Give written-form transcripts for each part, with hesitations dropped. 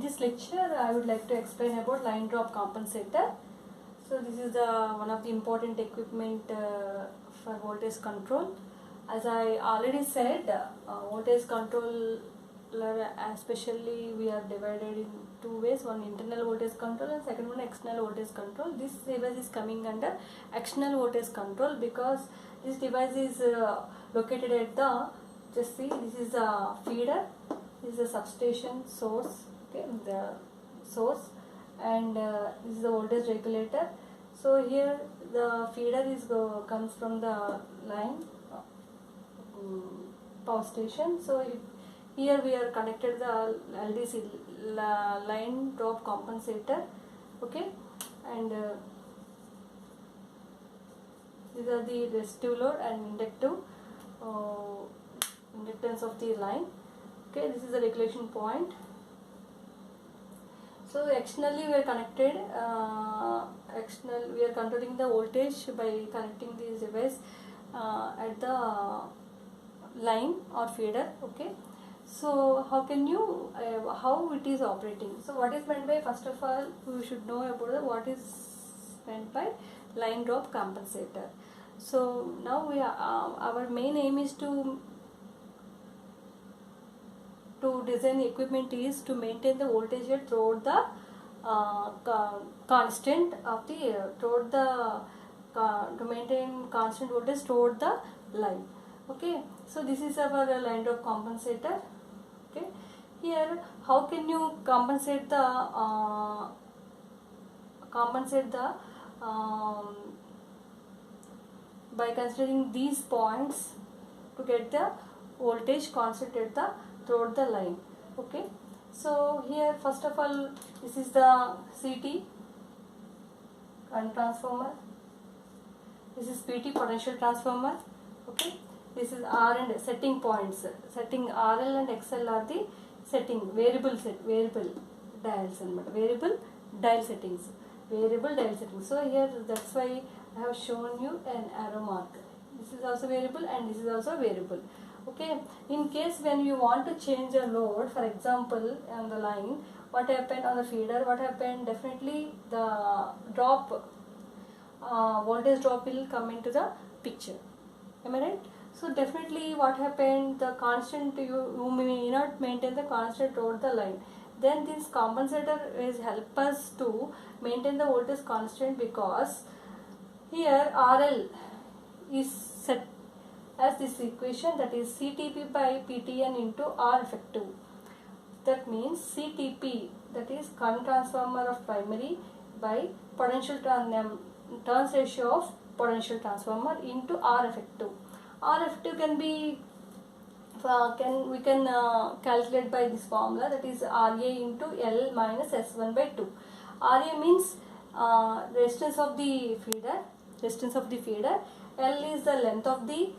this lecture I would like to explain about line drop compensator. So this is the one of the important equipment for voltage control. As I already said, voltage controller especially we are divided in two ways, one internal voltage control and second one external voltage control. This device is coming under external voltage control because this device is located at the, just see, this is the feeder, this is the substation source, okay, the source, and this is the voltage regulator. So here the feeder is comes from the line power station. So here we are connected the LDC, line drop compensator, okay, and these are the resistive load and inductive inductance of the line. Okay, this is the regulation point. So externally we are connected, we are controlling the voltage by connecting this device at the line or feeder. Okay, so how can you how it is operating? So what is meant by, first of all we should know about what is meant by line drop compensator. So now we are our main aim is to design the equipment is to maintain the voltage throughout the constant of the to maintain constant voltage throughout the line. Okay, so this is our line drop compensator. Okay, here how can you compensate the by considering these points to get the voltage constant at the throughout the line. Okay, so here first of all this is the CT, current transformer, this is PT, potential transformer. Okay, this is R and setting points, setting RL and XL are the setting variable dials and variable dial settings, so here that's why I have shown you an arrow mark. This is also variable and this is also variable. Okay, in case when you want to change a load, for example on the line, what happened on the feeder, what happened, definitely the drop voltage drop will come into the picture. Am I right? So definitely what happened, the constant, you may not maintain the constant throughout the line. Then this compensator is help us to maintain the voltage constant, because here RL is set as this equation, that is CTP by PTN into R effective. That means CTP, that is current transformer of primary, by potential turns ratio of potential transformer into R effective. R effective can be we can calculate by this formula, that is RA into L minus S1 by 2. RA means resistance of the feeder, L is the length of the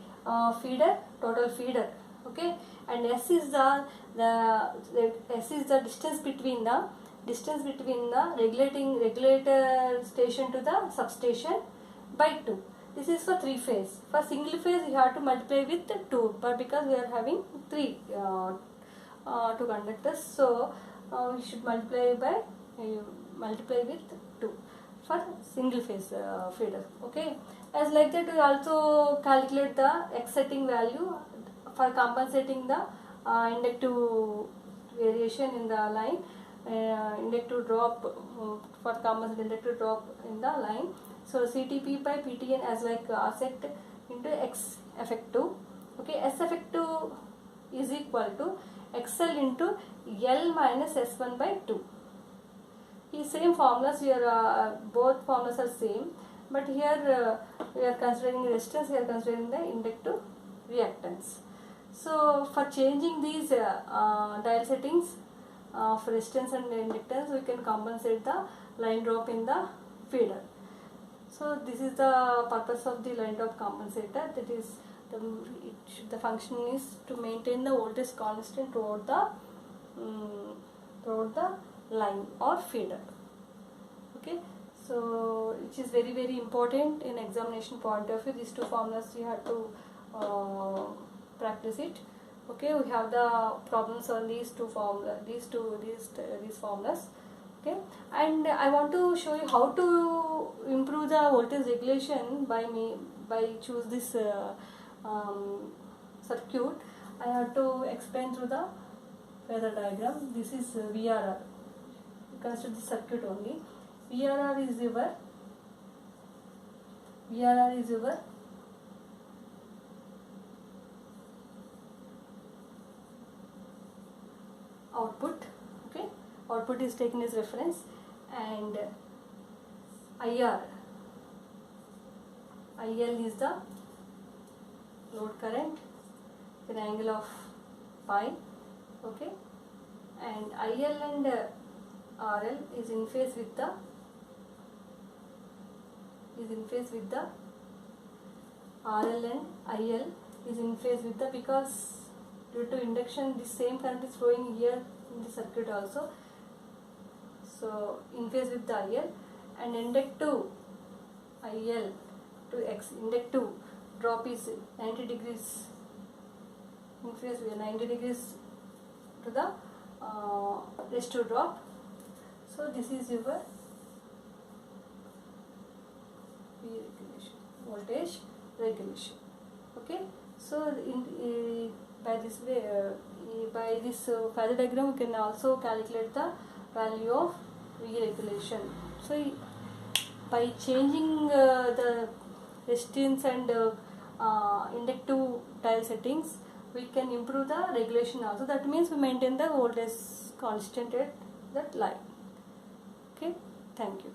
feeder, total feeder. Okay, and S is the distance between the regulator station to the substation by 2. This is for 3 phase. For single phase you have to multiply with 2, but because we are having 3 two conductors, so we should multiply with 2 for single phase feeder. Okay, as like that we also calculate the X setting value for compensating the inductive variation in the line, inductive drop for compensating inductive drop in the line. So CTP by PTN as like R set into X effective. Okay, S effective is equal to XL into L minus S1 by 2. These same formulas here, both formulas are same, but here we are considering resistance, we are considering the inductive reactance. So for changing these dial settings of resistance and inductance, we can compensate the line drop in the feeder. So this is the purpose of the line drop compensator, that is the function is to maintain the voltage constant throughout the line or feeder. Okay, so which is very very important in examination point of view. These two formulas you have to practice it. Okay, we have the problems on these two formula, these formulas. Okay, and I want to show you how to improve the voltage regulation by choose this circuit. I have to explain through the phasor diagram. This is VRR. Consider the circuit only. VRR is your output. Okay, output is taken as reference, and IL is the load current with an angle of phi. Okay, and IL and RL is in phase with the RL and IL is in phase with the, because due to induction this same current is flowing here in the circuit also, so in phase with the IL, and inductive IL to X, inductive drop is 90 degrees in phase with 90 degrees to the resistive drop. So this is your V regulation, voltage regulation. Okay, so by this way, by this phasor diagram, you can also calculate the value of V regulation. So by changing the resistance and inductive dial settings, we can improve the regulation also. That means we maintain the voltage constant at that line. Okay, thank you.